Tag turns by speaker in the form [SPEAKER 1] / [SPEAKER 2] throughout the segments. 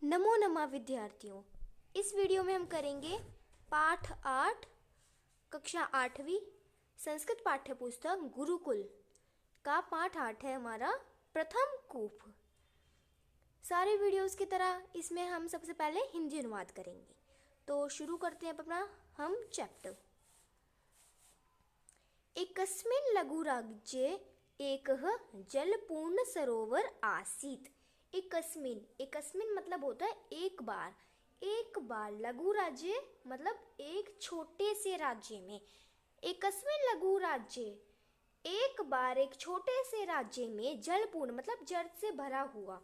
[SPEAKER 1] नमो नमः विद्यार्थियों। इस वीडियो में हम करेंगे पाठ 8 कक्षा 8वीं संस्कृत पाठ्य पुस्तक गुरुकुल का पाठ 8 है हमारा प्रथम कूप। सारे वीडियोस की तरह इसमें हम सबसे पहले हिंदी अनुवाद करेंगे। तो शुरू करते हैं अपना हम चैप्टर। एकस्मिन् लघुराज्ये एकः जलपूर्ण सरोवर आसीत्। एकस्मिन् मतलब होता है एक बार लघु राज्य मतलब एक छोटे से राज्य में। एकस्मिन् लघु राज्य एक बार एक छोटे से राज्य में जलपूर्ण मतलब जल से भरा हुआ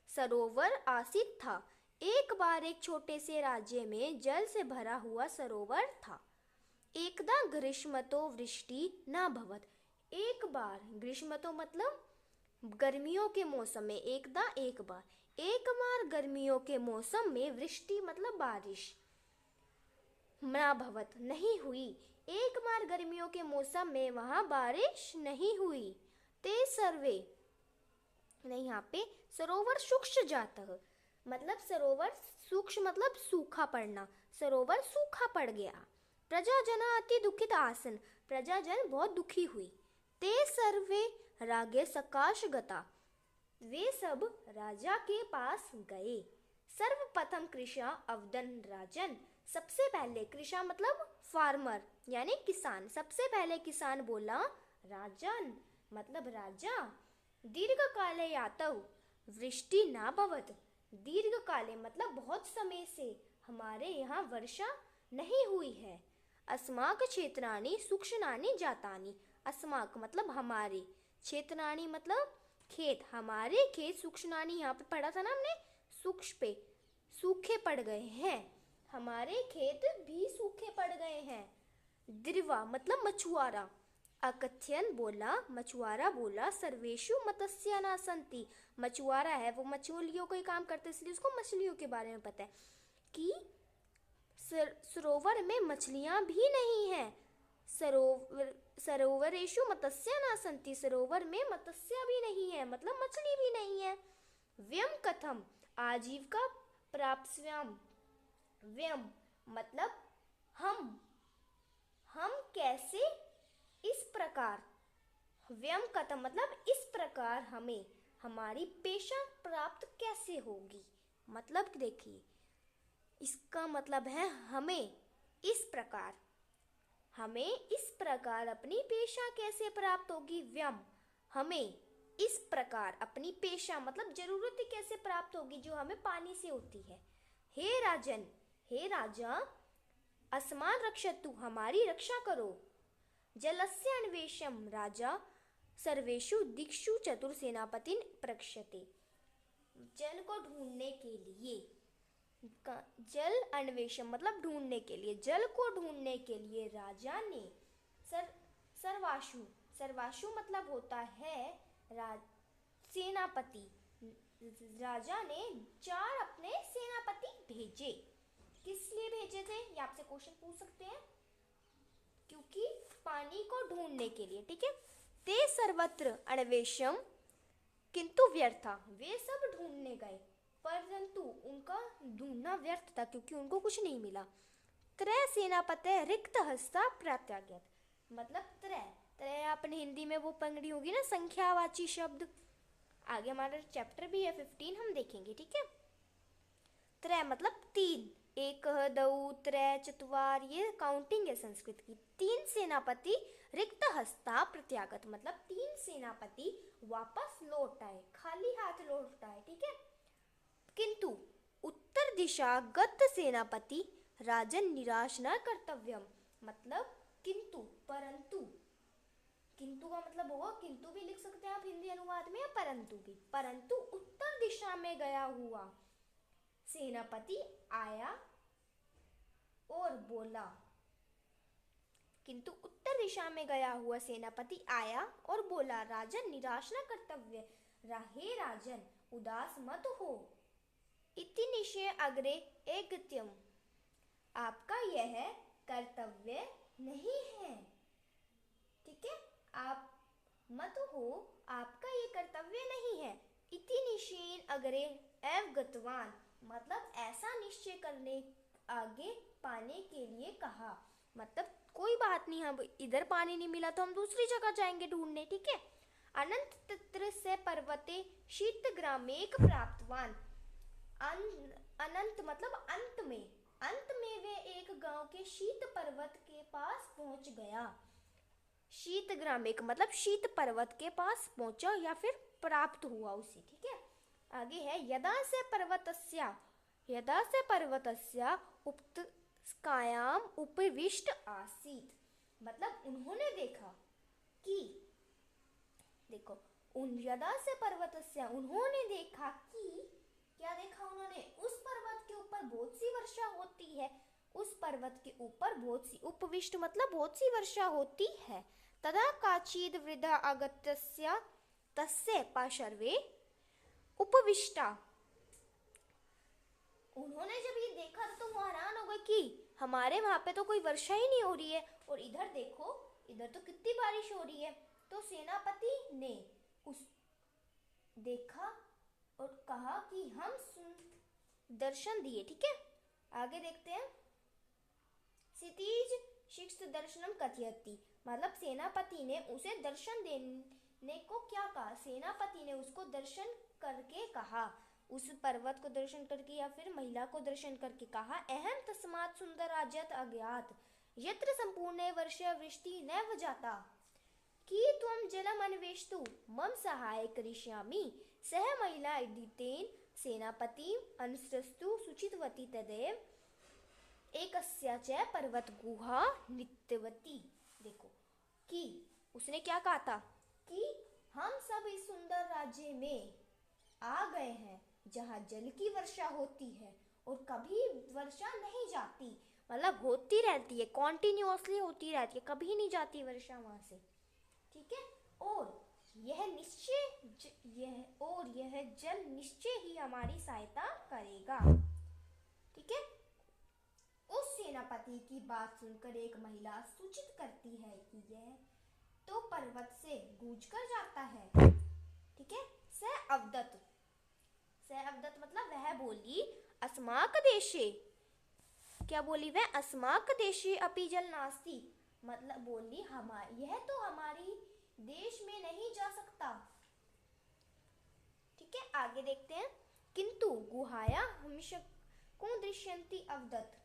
[SPEAKER 1] सरोवर आसीत् था। एक बार एक छोटे से राज्य में जल से भरा हुआ सरोवर था। एकदा ग्रीष्मतो वृष्टि न भवत। एक बार ग्रीष्मतो मतलब गर्मियों के मौसम में, एक बार गर्मियों के मौसम में वृष्टि मतलब बारिश न भवत नहीं हुई। एक बार गर्मियों के मौसम में वहां बारिश नहीं हुई। ते सर्वे नहीं, यहाँ पे सरोवर सूक्ष जातः मतलब सरोवर सूक्ष्म मतलब सूखा पड़ना, सरोवर सूखा पड़ गया। प्रजाजना अति दुखित आसन, प्रजाजन बहुत दुखी हुई। ते सर्वे रागे सकाश गता, वे सब राजा के पास गए। सर्वप्रथम कृषा अवदन राजन, सबसे पहले कृषा मतलब फार्मर यानी किसान, सबसे पहले किसान बोला राजन मतलब राजा। दीर्घ काले यातव वृष्टि न भवत, दीर्घ काले मतलब बहुत समय से हमारे यहाँ वर्षा नहीं हुई है। अस्माक क्षेत्राणि सूक्ष्मानि जातानि, अस्माक मतलब हमारे, क्षेत्राणि मतलब खेत, हमारे खेत सूक्ष्मानि यहाँ पे पढ़ा था ना हमने, सूक्ष्म पे सूखे पड़ गए हैं, हमारे खेत भी सूखे पड़ गए हैं। द्रिवा मतलब मछुआरा, अकथ्यन बोला मछुआरा बोला सर्वेषु मत्स्य न सन्ति, मछुआरा है वो मछलियों का ही काम करते इसलिए उसको मछलियों के बारे में पता है कि सरोवर में मछलियां भी नहीं है। सरोवरेषु मत्स्य न सन्ति, सरोवर में मत्स्य भी नहीं है मतलब मछली भी नहीं है। व्यम कथम आजीविका प्राप्स्याम, व्यम मतलब हम कैसे, इस प्रकार, व्यम कथम मतलब इस प्रकार हमें हमारी पेशा प्राप्त कैसे होगी। मतलब देखिए इसका मतलब है हमें इस प्रकार अपनी पेशा कैसे प्राप्त होगी। व्यम हमें इस प्रकार अपनी पेशा मतलब जरूरतें कैसे प्राप्त होगी जो हमें पानी से होती है। हे राजन, हे राजा, अस्मान रक्षतु हमारी रक्षा करो। जलस्य अन्वेषम राजा सर्वेषु दिक्षु चतुर्सेनापतिन प्रक्षते, जल को ढूंढने के लिए, जल अन्वेषण मतलब ढूंढने के लिए, जल को ढूंढने के लिए राजा ने सर्वाशु मतलब होता है सेनापति, राजा ने 4 अपने सेनापति भेजे। किस लिए भेजे थे ये आपसे क्वेश्चन पूछ सकते हैं, क्योंकि पानी को ढूंढने के लिए, ठीक है। ते सर्वत्र अन्वेषम किंतु व्यर्था, वे सब ढूंढने गए परंतु उनका ढूंढना व्यर्थ था क्योंकि उनको कुछ नहीं मिला। त्रय सेनापते रिक्त हस्ता प्रत्यागत, मतलब त्रय अपने हिंदी में वो पंगड़ी होगी ना संख्यावाची शब्द, आगे हमारा चैप्टर भी है 15 हम देखेंगे, ठीक है। त्रय मतलब 3, 1 2 3 4, ये काउंटिंग है संस्कृत की। 3 सेनापति रिक्त हस्ता प्रत्यागत मतलब 3 सेनापति वापस लौट आए, खाली हाथ लौट आए, ठीक है। किंतु उत्तर दिशा गत सेनापति राजन निराश न कर्तव्यम, मतलब किंतु परंतु, किंतु का मतलब होगा किंतु भी लिख सकते हैं आप हिंदी अनुवाद में या परंतु भी। परंतु उत्तर दिशा में गया हुआ सेनापति आया और बोला, किंतु उत्तर दिशा में गया हुआ सेनापति आया और बोला राजन निराश न कर्तव्य, हे राजन उदास मत हो। इति निश्चय अग्रे एकत्यम, आपका यह कर्तव्य नहीं है, ठीक है, आप मत हो, आपका ये कर्तव्य नहीं है। इति निश्चयेन अग्रे एव गतवान, मतलब ऐसा निश्चय करने आगे पाने के लिए कहा। मतलब कोई बात नहीं, हम इधर पानी नहीं मिला तो हम दूसरी जगह जाएंगे ढूंढने, ठीक है। अनंत तत्र से पर्वते शीत ग्रामेक प्राप्तवान। अनंत मतलब अंत में वे एक गांव के शीत पर्वत के पास पहुंच गया। शीत ग्रामेक मतलब शीत पर्वत के पास पहुंचा या फिर प्राप्त हुआ उसे, ठीक है। आगे है यदा से पर्वतस्य उपत्यकायाम उपविष्ट आसीत। मतलब उन्होंने देखा कि देखो यदा से पर्वतस्य उन्होंने देखा कि क्या देखा उन्होंने, उस पर्वत के ऊपर बहुत सी वर्षा होती है। उस पर्वत के ऊपर बहुत सी, उपविष्ट मतलब बहुत सी वर्षा होती है। तदा काचिद वृद्धा अगत्यस्य तस्य पार्श्वे उपविष्टा। उन्होंने जब ये देखा तो वो हैरान हो गए कि हमारे वहां पे तो कोई वर्षा ही नहीं हो रही है, और इधर देखो, इधर तो कितनी बारिश हो रही है। तो सेनापति ने उस देखा और कहा कि हम दर्शन दिए, ठीक है। आगे देखते हैं। क्षितिज शिक्त दर्शनम कथयति। मतलब सेनापति ने उसे दर्शन देने को क्या कहा, सेनापति ने उसको दर्शन करके कहा, उस पर्वत को दर्शन करके या फिर महिला को दर्शन करके कहा, अहम तस्मात् सुंदराज्यत अज्ञात यत्र संपूर्णे वर्षे वृष्टि नैव जाता कि त्वं जलम अन्वेष्टु मम सहाय करिष्यामि। सह महिला इदितेन सेनापति अनुसृष्टु सुचितवती तदेव एकस्या च पर्वत गुहा नृत्यवती। देखो कि उसने क्या कहा था कि हम सब इस सुंदर राज्य में आ गए हैं जहाँ जल की वर्षा होती है और कभी वर्षा नहीं जाती। मतलब होती रहती है, कॉन्टिन्यूअसली होती रहती है, कभी नहीं जाती वर्षा वहां से, ठीक है। और यह जल निश्चय ही हमारी सहायता करेगा, ठीक है। उस सेनापति की बात सुनकर एक महिला सूचित करती है कि यह तो पर्वत से गूंज कर जाता है, ठीक है। स अवदत मतलब वह बोली, अस्माक देशे, क्या बोली वह, अस्माक देशे अपि जल नास्ति। मतलब बोली यह तो हमारी देश में नहीं जा सकता, ठीक है। आगे देखते हैं। किंतु गुहाया हमिषको दृश्यन्ति अवदत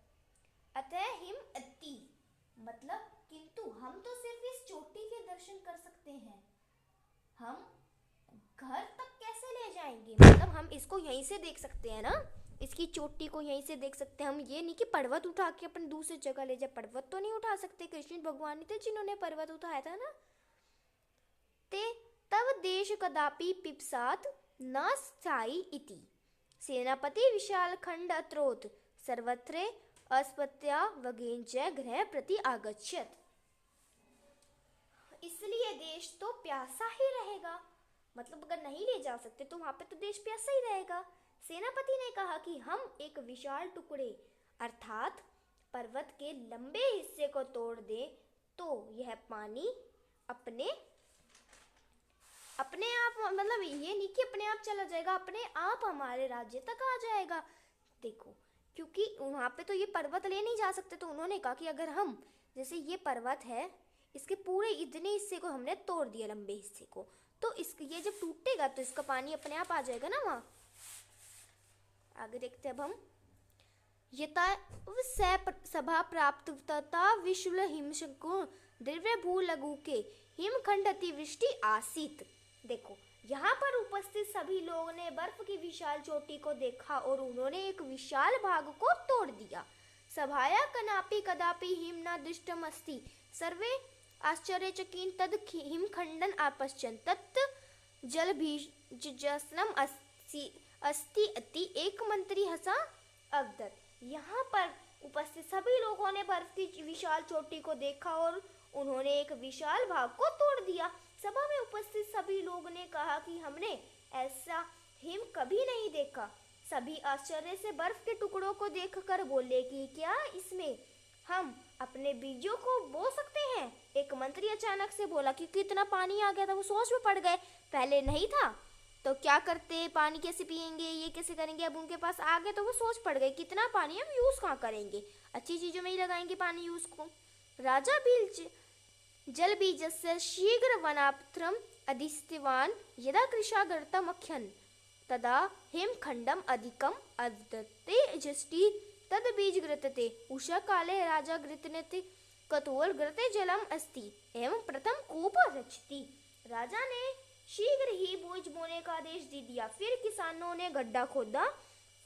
[SPEAKER 1] अतः हिम अति। मतलब किंतु हम तो सिर्फ इस चोटी के दर्शन कर सकते हैं, हम घर तक कैसे ले जाएंगे। मतलब हम इसको यहीं से देख सकते हैं ना, इसकी चोटी को यहीं से देख सकते हैं हम, ये नहीं कि पर्वत उठा के अपन दूसरी जगह ले जाए। पर्वत तो नहीं उठा सकते, कृष्ण भगवान थे जिन्होंने पर्वत उठाया था ना। ते तव देश कदापि पिप्सात न स्थायी इति। सेनापति विशाल खंड अत्रोत सर्वत्रे अस्पत्या वगेंच गृह प्रति आगच्छत। इसलिए देश तो प्यासा ही रहेगा। मतलब अगर नहीं ले जा सकते तो वहां पे तो देश प्यासा ही रहेगा। सेनापति ने कहा कि हम एक विशाल टुकड़े अर्थात पर्वत के लंबे हिस्से को तोड़ दें तो यह पानी अपने आप, मतलब ये नहीं कि अपने आप चला जाएगा, अपने आप हमारे राज्य तक आ जाएगा। देखो क्योंकि वहां पे तो ये पर्वत ले नहीं जा सकते, तो उन्होंने कहा कि अगर हम, जैसे ये पर्वत है, इसके पूरे इतने हिस्से को हमने तोड़ दिया, लंबे हिस्से को, तो ये जब टूटेगा तो इसका पानी अपने आप आ जाएगा ना वहां। आगे देखते हैं अब हम। यथा सभा प्राप्त तथा विशुल हिमशंको दिव्य भू लघु के हिमखंड अतिवृष्टि आसीत। देखो यहाँ पर उपस्थित सभी लोगों ने बर्फ की विशाल चोटी को देखा और उन्होंने एक विशाल भाग को तोड़ दिया। सभाया कनापि कदापि हिम न दृष्टम अस्ति सर्वे आश्चर्यचकित तद हिमखंडन आपश्यन् तत् जल भीजस्नम अस्ति अति एक मंत्री हंसा अवदत। यहाँ पर उपस्थित सभी लोगों ने बर्फ की विशाल चोटी को देखा और उन्होंने एक विशाल भाग को तोड़ दिया। सभा में उपस्थित सभी लोगों ने कहा कि हमने ऐसा हिम कभी नहीं देखा। सभी आश्चर्य से बर्फ के टुकड़ों को देखकर बोले कि क्या इसमें हम अपने बीजों को बो सकते हैं। एक मंत्री अचानक से बोला कि कितना पानी आ गया था, वो सोच में पड़ गए, पहले नहीं था तो क्या करते, पानी कैसे पियेंगे, ये कैसे करेंगे। अब उनके पास आ गए तो वो सोच पड़ गए कितना पानी हम यूज़ कहाँ करेंगे, अच्छी चीज़ों में ही लगाएंगे पानी यूज़ को। राजा बीज जल बीजस्य शीघ्र वनात्रम अधिस्तिवान यदा कृशागर्तमख्यन तदा हेमखंडम अधिकम अदत्ते जष्टि तद बीज घृतते उषा काले राजा घृतनते कतोल घृते जलम अस्ति एवं प्रथम कूप रचती। राजा ने शीघ्र ही बीज बोने का आदेश दे दिया। फिर किसानों ने गड्ढा खोदा,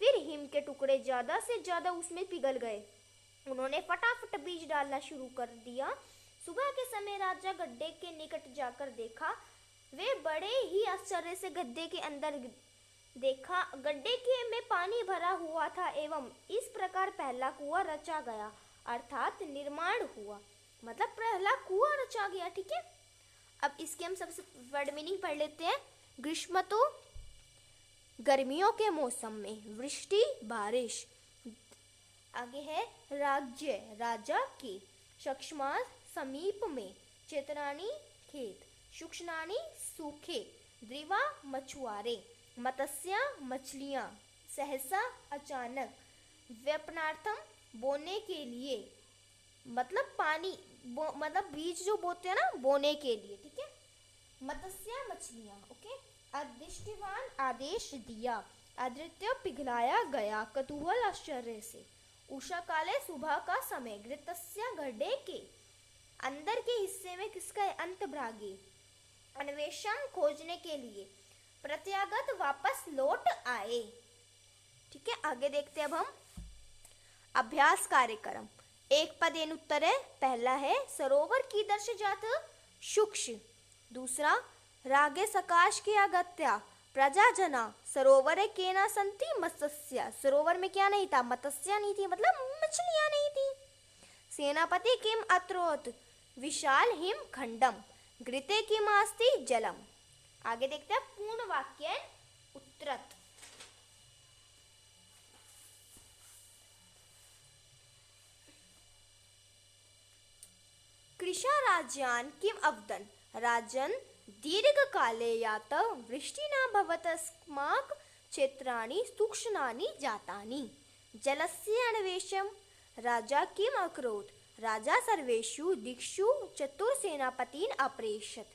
[SPEAKER 1] फिर हिम के टुकड़े ज्यादा से ज्यादा उसमें पिघल गए। उन्होंने फटाफट बीज डालना शुरू कर दिया। सुबह के समय राजा गड्ढे के निकट जाकर देखा। वे बड़े ही आश्चर्य से गड्ढे के अंदर देखा, गड्ढे के में पानी भरा हुआ था एवं इस प्रकार पहला कुआं रचा गया, अर्थात निर्माण हुआ, मतलब पहला कुआं रचा गया। ठीक है, अब इसके हम सबसे वर्ड मीनिंग पढ़ लेते हैं। ग्रीष्म तो गर्मियों के मौसम में, वृष्टि बारिश, आगे है राज्य राजा के, शक्ष्मा समीप में, चेतनानी खेत, शुष्णानी सूखे, द्रिवा मछुआरे, मत्स्या मछलियां, सहसा अचानक, व्यपनार्थम बोने के लिए, मतलब पानी मतलब बीज जो बोते हैं ना बोने के लिए। ठीक है, मत्स्या मछलियां। ओके, अधिष्ठिवान आदेश दिया, अदृत्य पिघलाया गया कतूहल आश्चर्य से, उषा काले सुबह का समय, घृतस्य गड्ढे के अंदर के हिस्से में किसका अंत भागे, अन्वेषण खोजने के लिए, प्रत्यागत वापस लौट आए। ठीक है, आगे देखते हैं अब हम अभ्यास कार्यक्रम। एक पदेन उत्तर है। पहला है सरोवर की दर्श जात शुक्ष, दूसरा रागे सकाश की अगत्या प्रजा जना सरोवरे केना संति मत्स्या, सरोवर में क्या नहीं था, मत्स्या नहीं थी, मतलब मछलियां नहीं थी। सेनापति किम अत्रोत विशाल हिम खंडम घृते किम आस्ति जलम। आगे देखते हैं पूर्ण वाक्य उत्तरत। कृषा राज्यान किम अवदन, राजन दीर्घ काले यात वृष्टि न भवतस्माक क्षेत्राणि सूक्ष्मानि जातानि, जलस्य अन्वेषम राजा किम अकरोत्, राजा सर्वेषु दिक्षु चतुर सेनापतीन अप्रेषत,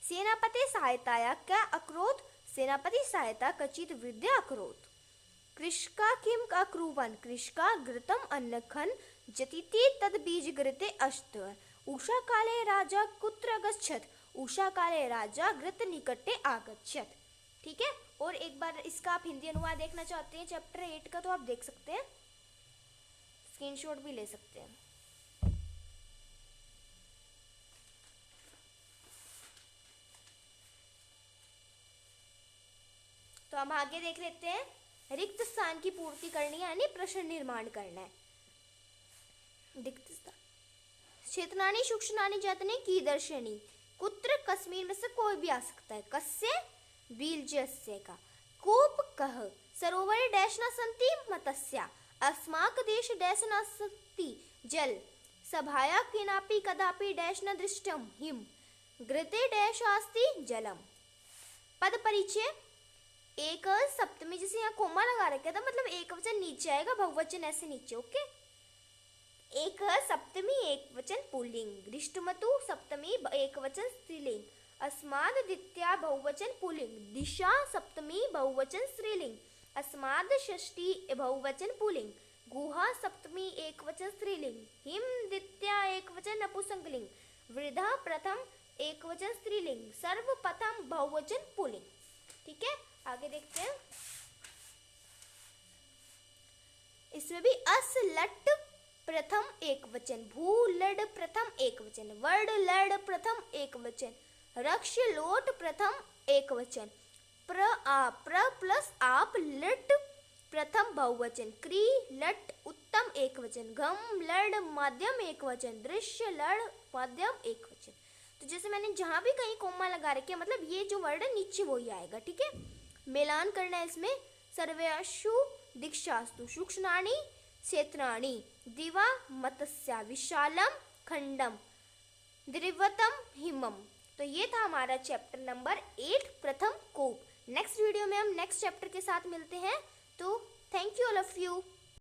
[SPEAKER 1] सेनापति सहायताया क्या अकरोत्, सेनापति सहायता कचित वृद्धि अकरोत्। कृषका किम अक्रुवन, कृषका घृतम अन्नखन जतिति तद बीज घृते अस्त, उषा काले राजा कुत्र गच्छत, उषा काले राजा घृत निकटे आगच्छत। ठीक है, और एक बार इसका आप हिंदी अनुवाद देखना चाहते हैं चैप्टर 8 का तो आप देख सकते हैं, स्क्रीनशॉट भी ले सकते हैं। तो हम आगे देख लेते हैं, रिक्त स्थान की पूर्ति करनी है यानी प्रश्न निर्माण करना है। रिक्त स्थान, चेतनानी सूक्ष्मानि जातने की दर्शनी, कुत्र कश्मीर में से कोई भी आ सकता है, कस्य बीजस्य का, कूप कह, सरोवर डैश न संति मत्स्या, अस्माक देश डैश न संति जल, सभाया किनापि कदापि डैश न दृष्टम हिम, घृते डैश आस्ति जलम। पद परिचय, एक सप्तमी, जैसे यहाँ कोमा लगा रखा था, मतलब एक वचन नीचे आएगा, बहुवचन ऐसे नीचे। ओके, एक सप्तमी एक वचन पुल्लिंग, दृष्टमतु सप्तमी एक वचन स्त्रीलिंग, अस्माद द्वितीया बहुवचन पुल्लिंग, दिशा सप्तमी बहुवचन स्त्रीलिंग, अस्माद षष्ठी बहुवचन पुल्लिंग, गुहा सप्तमी एक वचन स्त्रीलिंग, हिम द्वितीया एक वचन नपुंसकलिंग, वृद्धा प्रथम एक वचन स्त्रीलिंग, सर्व प्रथम बहुवचन पुल्लिंग। ठीक है, आगे देखते हैं, इसमें भी अस लट प्रथम एक वचन, भू लड प्रथम एक वचन, वर्ड लड प्रथम एक वचन, रक्ष लोट प्रथम एक वचन, प्र प्लस आप लट प्रथम बहुवचन, क्री लट उत्तम एक वचन, घम लड मध्यम एक वचन, दृश्य लड़ मध्यम एक वचन। तो जैसे मैंने जहां भी कहीं कोमा लगा रखे, मतलब ये जो वर्ड है नीचे वही आएगा। ठीक है, मिलान करना है इसमें, सर्वेषु दीक्षास्तु सूक्ष्माणि क्षेत्राणि, दिवा मत्स्या, विशालम खंडम, द्रिवतम हिमम। तो ये था हमारा चैप्टर नंबर 8 प्रथम कूप। नेक्स्ट वीडियो में हम नेक्स्ट चैप्टर के साथ मिलते हैं। तो thank you all of you.